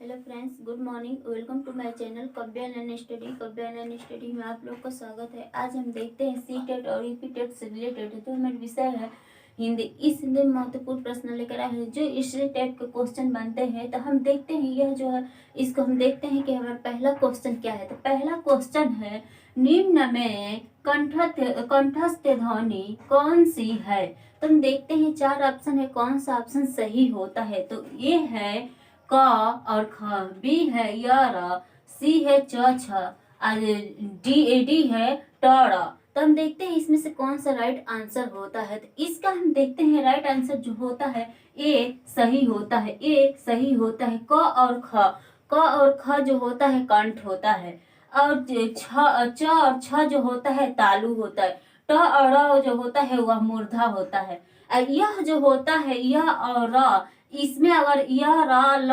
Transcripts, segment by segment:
Hello friends, good morning. Welcome to my channel Kavya learn study में आप लोग का स्वागत है। आज हम देखते हैं सी टेट और यूपी टेट से रिलेटेड जो हमारा विषय है हिंदी। इस हिंदी में महत्वपूर्ण प्रश्न लेकर आए हैं जो इस टाइप के क्वेश्चन बनते हैं। तो हम देखते हैं यह जो है इसको हम देखते हैं कि हमारा पहला क्वेश्चन क्या है। तो पहला क्वेश्चन है, निम्न में कंठस्थ ध्वनि कौन सी है। तो हम देखते हैं चार ऑप्शन है, कौन सा ऑप्शन सही होता है। तो ये है क और ख, बी है य र, सी है च छ और डी है ट ड़। तो हम देखते हैं इसमें से कौन सा राइट आंसर होता है। तो इसका हम देखते हैं राइट आंसर जो होता है ए सही होता है। ए सही होता है। क और ख जो होता है कंठ होता है और च और छ जो होता है तालु होता है। ट और र जो होता है वह मूर्धा होता है। और यह जो होता है यह और र, इसमें अगर यह र ल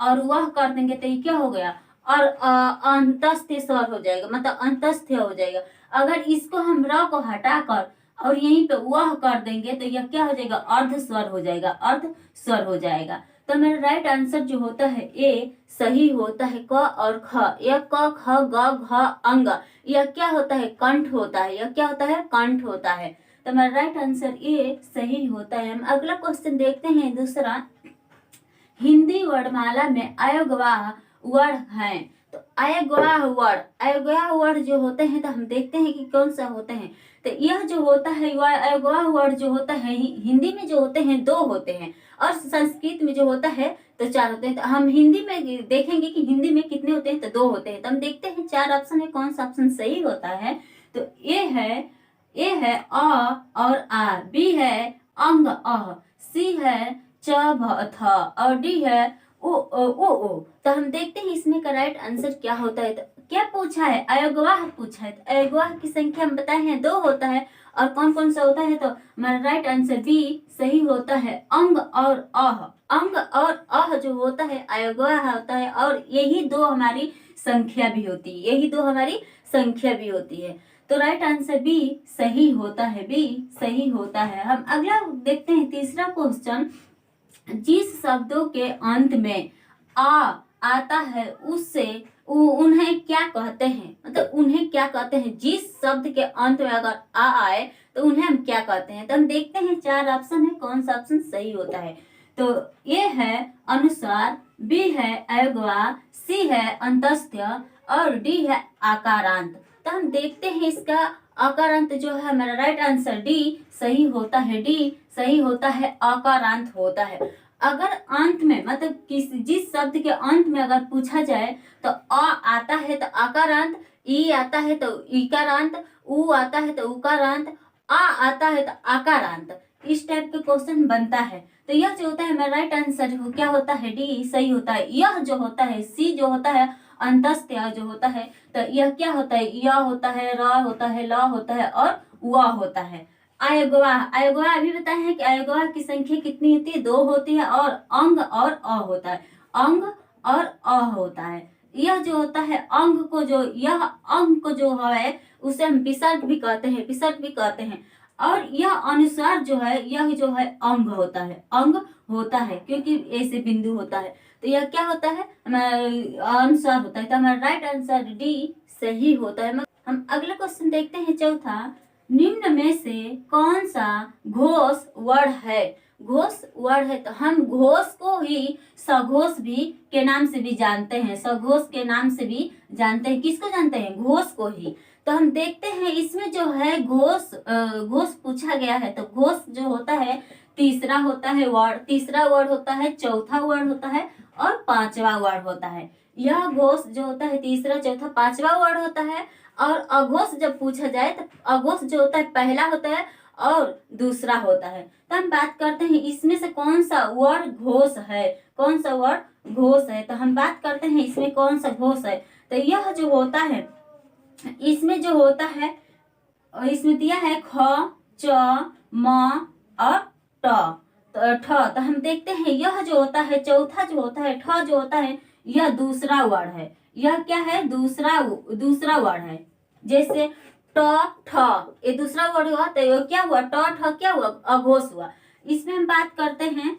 और वह कर देंगे तो ये क्या हो गया और अंतस्थ स्वर हो जाएगा, मतलब अंतस्थ हो जाएगा। अगर इसको हम र को हटाकर और यहीं पे वह कर देंगे तो यह क्या हो जाएगा, अर्ध स्वर हो जाएगा, अर्ध स्वर हो जाएगा। तो मेरा राइट आंसर जो होता है ए सही होता है। क और ख, यह क ख ग घ अंग, यह क्या होता है कंठ होता है। यह क्या होता है कंठ होता है। तो मेरा राइट आंसर ए सही होता है। हम अगला क्वेश्चन देखते हैं दूसरा, हिंदी वर्णमाला में अयोगवाह वर्ण हैं। तो अयोगवाह वर्ण जो होते हैं तो हम देखते हैं कि कौन सा होते हैं। तो यह जो होता है अयोगवाह वर्ण जो होता है हिंदी में जो होते हैं दो होते हैं और संस्कृत में जो होता है तो चार होते हैं। तो हम हिंदी में देखेंगे कि हिंदी में कितने होते हैं तो दो होते हैं। तो हम देखते हैं चार ऑप्शन है, कौन सा ऑप्शन सही होता है। तो ए है अ और आ, बी है अंग अह, सी है च भ थ और डी है ओ। तो हम देखते हैं इसमें का राइट आंसर क्या होता है। तो क्या पूछा है, अयोगवाह पूछा है। तो अयोगवाह की संख्या हम बताए हैं दो होता है और कौन कौन सा होता है। तो हमारा राइट आंसर बी सही होता है, अंग और अह। अंग और अह जो होता है अयोगवाह होता है और यही दो हमारी संख्या भी होती है, यही दो हमारी संख्या भी होती है। तो राइट आंसर बी सही होता है, बी सही होता है। हम अगला देखते हैं तीसरा क्वेश्चन, जिस शब्दों के अंत में आ आता है उससे उन्हें क्या कहते हैं, मतलब उन्हें क्या कहते हैं। जिस शब्द के अंत में अगर आ आए तो उन्हें हम क्या कहते हैं। तो हम देखते हैं चार ऑप्शन है, कौन सा ऑप्शन सही होता है। तो ये है अनुस्वार, बी है अयोगवाह, सी है अंतस्थ और डी है आकारांत। तो हम देखते हैं इसका आकारांत जो है हमारा राइट आंसर डी सही होता है, डी सही होता है, आकारांत होता है। अगर अंत में मतलब जिस शब्द के अंत में अगर पूछा जाए तो अ आता है तो आकारांत, ई आता है तो इकारांत, उ आता है तो उकारांत, आ आता है तो आकारांत, इस टाइप के क्वेश्चन बनता है। तो यह जो होता है हमारा राइट आंसर क्या होता है, डी सही होता है। यह जो होता है सी जो होता है अंतस्थ जो होता है तो यह क्या होता है, य होता है, र होता है, ल होता है और व होता है। अयोगवाह अभी बताए हैं कि अयोगवाह की संख्या कितनी होती है, दो होती है और अंग और अ होता है, अंग और अ होता है। यह जो होता है अंग को जो यह अंग को जो है उसे हम विसर्ग भी कहते हैं, विसर्ग भी कहते हैं। और यह अनुस्वार जो है यह जो है अंग होता है, अंग होता है क्योंकि ऐसे बिंदु होता है। तो यह क्या होता है हमारा अनुस्वार होता है। तो हमारा राइट आंसर डी सही होता है। हम अगला क्वेश्चन देखते हैं चौथा, निम्न में से कौन सा घोष वर्ण है। घोष वर्ण है तो हम घोष को ही सघोष भी के नाम से भी जानते हैं, सघोष के नाम से भी जानते हैं। किसको जानते हैं, घोष को ही। तो हम देखते हैं इसमें जो है घोष पूछा गया है। तो घोष जो होता है तीसरा होता है वर्ड, तीसरा वर्ड होता है, चौथा वर्ड होता है और पांचवा वर्ड होता है। यह घोष जो होता है तीसरा चौथा पांचवा वर्ड होता है। और अघोष जब पूछा जाए तो अघोष जो होता है पहला होता है और दूसरा होता है। तो हम बात करते हैं इसमें से कौन सा वर्ड घोष है, कौन सा वर्ड घोष है। तो हम बात करते हैं इसमें कौन सा घोष है। तो यह जो होता है इसमें जो होता है इसमें दिया है ख, च, म और ट। तो ठ, तो हम देखते हैं यह जो होता है चौथा जो होता है ठ जो होता है यह दूसरा वर्ड है। यह क्या है, दूसरा वर्ड है। जैसे ट ठ ये दूसरा वर्ड हुआ तो ये क्या हुआ, ट ठ क्या हुआ, अघोष हुआ। इसमें हम बात करते हैं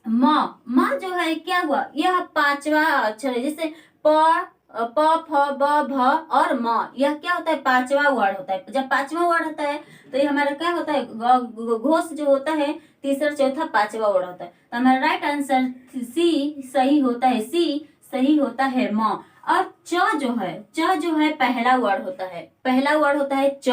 म म जो है क्या हुआ, यह पांचवा अक्षर है। जैसे प प फ ब भ और म, यह क्या होता है, पांचवा वर्ड होता है। जब पांचवा वर्ड होता है तो ये हमारा क्या होता है, घोष जो होता है तीसरा चौथा पांचवा वर्ड होता है। तो हमारा राइट आंसर सी सही होता है, सी सही होता है म। और च जो है पहला वर्ड होता है, पहला वर्ड होता है च।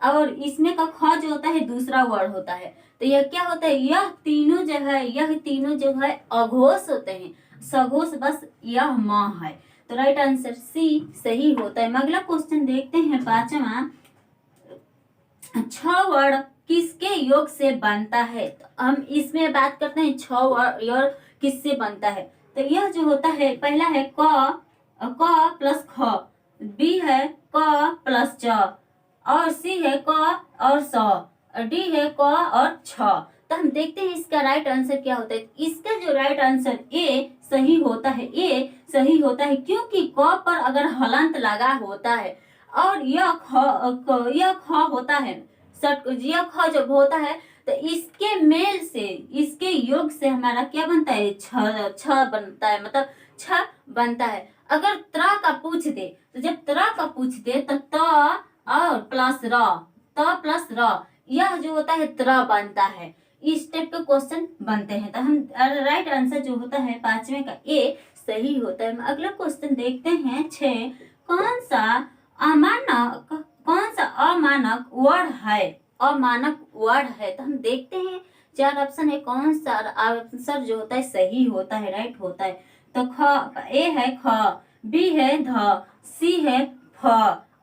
और इसमें का ख जो होता है दूसरा वर्ड होता है। तो यह क्या होता है, यह तीनों जो है अघोष होते हैं, सघोष, बस यह म है। तो राइट आंसर सी सही होता है। अगला क्वेश्चन देखते हैं, पांचवा, छ वर्ड किसके योग से बनता है। तो हम इसमें बात करते हैं छ वर्ड किससे बनता है। तो यह जो होता है, पहला है क प्लस ख, बी है क प्लस च, और सी है क और स, डी है क और छ। तो हम देखते हैं इसका राइट आंसर क्या होता है। इसका जो राइट आंसर ए सही होता है, ए सही होता है, क्योंकि क पर अगर हलंत लगा होता है और यह ख होता है, यह ख जब होता है तो इसके मेल से, इसके योग से हमारा क्या बनता है, छ बनता है, मतलब छ बनता है। अगर त्र का पूछ दे, तो जब त्र का पूछ दे तो त और प्लस र, त प्लस र, यह जो होता है त्र बनता है। इस टाइप के क्वेश्चन बनते हैं। तो हम राइट आंसर जो होता है पांचवे का ए सही होता है। अगला क्वेश्चन देखते हैं, 6, कौन सा अमानक वर्ड है, अमानक वर्ड है। तो हम देखते हैं 4 ऑप्शन है, कौन सा आंसर जो होता है सही होता है, राइट होता है। तो ए है ख, बी है ध, सी है फ,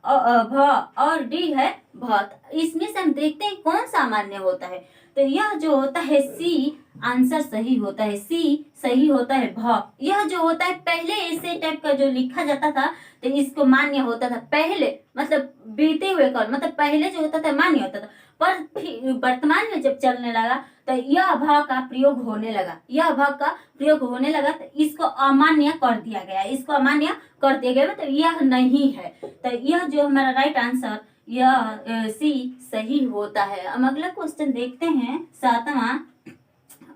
भ और डी है भ। इसमें से हम देखते हैं कौन सा अमान्य होता है। तो यह जो होता है सी आंसर सही होता है, सी सही होता है। भ यह जो होता है, पहले ऐसे टाइप का जो लिखा जाता था तो इसको मान्य होता था, पहले मतलब बीते हुए काल, मतलब पहले जो होता था मान्य होता था, पर वर्तमान में जब चलने लगा तो यह भ का प्रयोग होने लगा, यह भ का प्रयोग होने लगा तो इसको अमान्य कर दिया गया, इसको अमान्य कर दिया गया, मतलब यह नहीं है। तो यह जो हमारा राइट आंसर यह सी सही होता है। अब अगला क्वेश्चन देखते हैं, 7वां,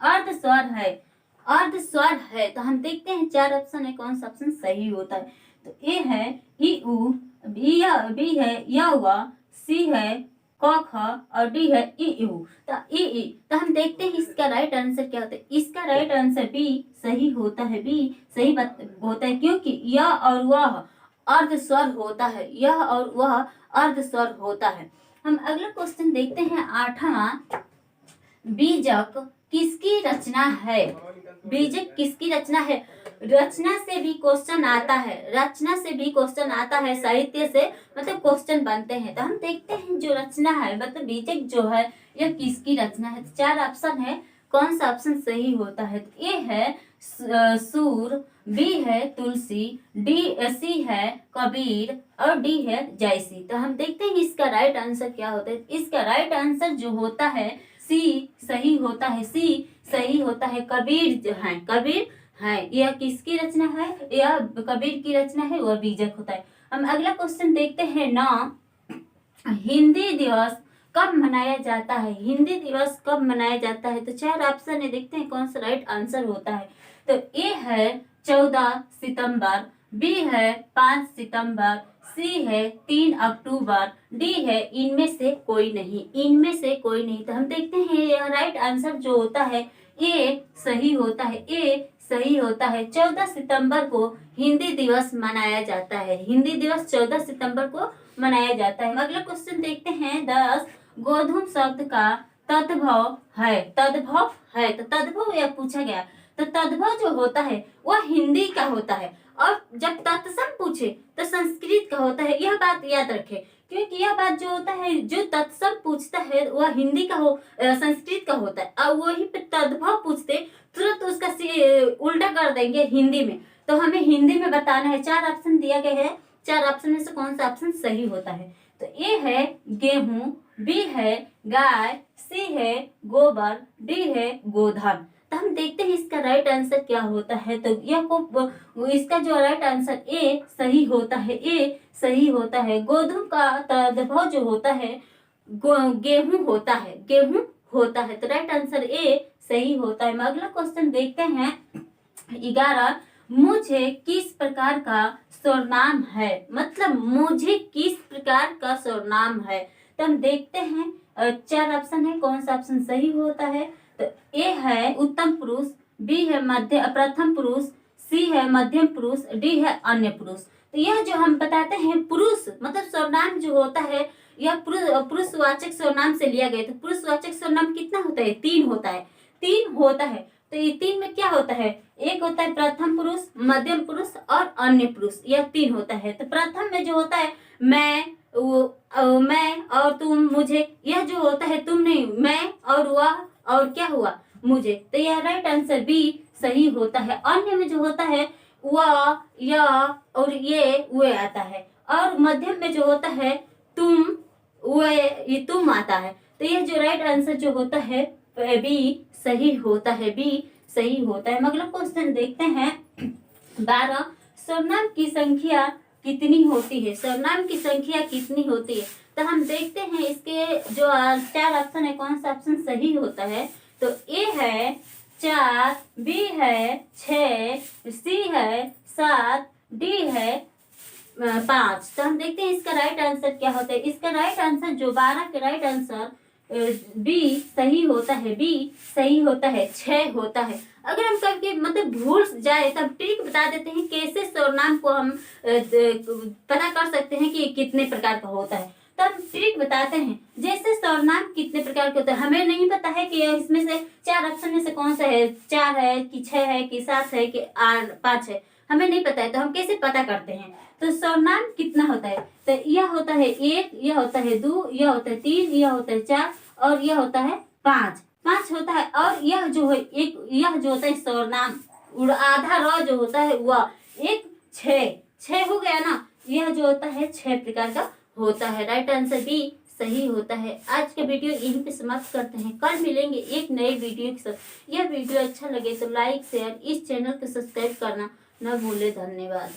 अर्ध स्वर है। तो हम देखते हैं 4 ऑप्शन है, कौन सा ऑप्शन सही होता है। तो ए है ई उ, बी है य व, सी है क ख और डी है ई उ। तो ई तो हम देखते हैं इसका राइट आंसर क्या होता है। इसका राइट आंसर बी सही होता है, बी सही होता है, क्योंकि यह और वह अर्ध स्वर होता है, यह और वह अर्ध स्वर होता है। हम अगला क्वेश्चन देखते हैं, 8वां, बीजक किसकी रचना है। बीजक किसकी रचना है। रचना से भी क्वेश्चन आता है, रचना से भी क्वेश्चन आता है, साहित्य से मतलब क्वेश्चन बनते हैं। तो हम देखते हैं जो रचना है, मतलब बीजक जो है यह किसकी रचना है। तो 4 ऑप्शन है, कौन सा ऑप्शन सही होता है। तो ए है सूर, बी है तुलसी, सी है कबीर और डी है जयसी। तो हम देखते हैं इसका राइट आंसर क्या होता है। इसका राइट आंसर जो होता है सी सही होता है, सी सही होता है। कबीर जो है, कबीर है, यह किसकी रचना है, यह कबीर की रचना है, वह बीजक होता है। हम अगला क्वेश्चन देखते हैं, 9, हिंदी दिवस कब मनाया जाता है। हिंदी दिवस कब मनाया जाता है। तो 4 ऑप्शन है, देखते हैं कौन सा राइट आंसर होता है। तो ए है 14 सितंबर, बी है 5 सितंबर, सी है 3 अक्टूबर, डी है इनमें से कोई नहीं, इनमें से कोई नहीं। तो हम देखते हैं यह राइट आंसर जो होता है ए सही होता है, ए सही होता है। 14 सितंबर को हिंदी दिवस मनाया जाता है, हिंदी दिवस 14 सितंबर को मनाया जाता है। अगला क्वेश्चन देखते हैं, 10, गोधूम शब्द का तद्भव है, तद्भव है। तो तद्भव यह पूछा गया, तो तद्भव जो होता है वह हिंदी का होता है, और जब तत्सम पूछे तो संस्कृत का होता है। यह बात याद रखें, क्योंकि यह बात जो होता है, जो तत्सम पूछता है वह हिंदी का संस्कृत का होता है, और वही पे तद्भव पूछते तुरंत उसका उल्टा कर देंगे हिंदी में। तो हमें हिंदी में बताना है। 4 ऑप्शन दिया गया है, 4 ऑप्शन में से कौन सा ऑप्शन सही होता है। तो ए है गेहूं, बी है गाय, सी है गोबर, डी है गोधन। तो हम देखते हैं इसका राइट आंसर क्या होता है। तो यह को इसका जो राइट आंसर ए सही होता है, ए सही होता है। गोधूम का तद्भव जो होता है गेहूं होता है, गेहूं होता है। तो राइट आंसर ए सही होता है। अगला क्वेश्चन देखते हैं 11, मुझे किस प्रकार का सर्वनाम है, मतलब मुझे किस प्रकार का सर्वनाम है। तो हम देखते हैं 4 ऑप्शन है, कौन सा ऑप्शन सही होता है। तो ए है उत्तम पुरुष, बी है प्रथम पुरुष, सी है मध्यम पुरुष, डी है अन्य पुरुष। तो यह जो हम बताते हैं पुरुष मतलब सर्वनाम जो होता है यह पुरुषवाचक सर्वनाम से लिया गया। तो पुरुषवाचक सर्वनाम कितना होता है, 3 होता है, 3 होता है। तो ये 3 में क्या होता है, एक होता है प्रथम पुरुष, मध्यम पुरुष और अन्य पुरुष, यह 3 होता है। तो प्रथम में जो होता है मैं और तुम, मुझे, यह जो होता है तुम नहीं, मैं और वह और क्या हुआ, मुझे। तो यह राइट आंसर बी सही होता है। अन्य में जो होता है वह, यह और ये आता है, और मध्यम में जो होता है तुम, ये तुम आता है। तो यह जो राइट आंसर जो होता है बी सही होता है, बी सही होता है। अगला क्वेश्चन देखते हैं 12, सर्वनाम की संख्या कितनी होती है, सर्वनाम की संख्या कितनी होती है। तो हम देखते हैं इसके जो 4 ऑप्शन है कौन सा ऑप्शन सही होता है। तो ए है 4, बी है 6, सी है 7, डी है 5। तो हम देखते हैं इसका राइट आंसर क्या होता है। इसका राइट आंसर जो 12 का राइट आंसर बी सही होता है, बी सही होता है, 6 होता है। अगर हम कभी मतलब भूल जाए तो हम ट्रिक बता देते हैं कैसे सर्वनाम को हम पता कर सकते हैं कि कितने प्रकार का होता है। तो हम ट्रिक बताते हैं, जैसे सर्वनाम कितने प्रकार के होते हैं, हमें नहीं पता है कि इसमें से 4 ऑप्शन में से कौन सा है, 4 है कि 6 है कि 7 है कि 5 है, हमें नहीं पता है। तो हम कैसे पता करते हैं, तो सर्वनाम कितना होता है। तो यह होता है 1, यह होता है 2, यह होता है 3, यह होता है 4 और यह होता है 5 होता है। और यह जो है यह जो होता है सर्वनाम आधा र जो होता है वह 1 6 हो गया ना। यह जो होता है 6 प्रकार का होता है। राइट आंसर बी सही होता है। आज का वीडियो यहीं पे समाप्त करते हैं, कल मिलेंगे एक नए वीडियो के साथ। यह वीडियो अच्छा लगे तो लाइक शेयर, इस चैनल को सब्सक्राइब करना न भूले। धन्यवाद।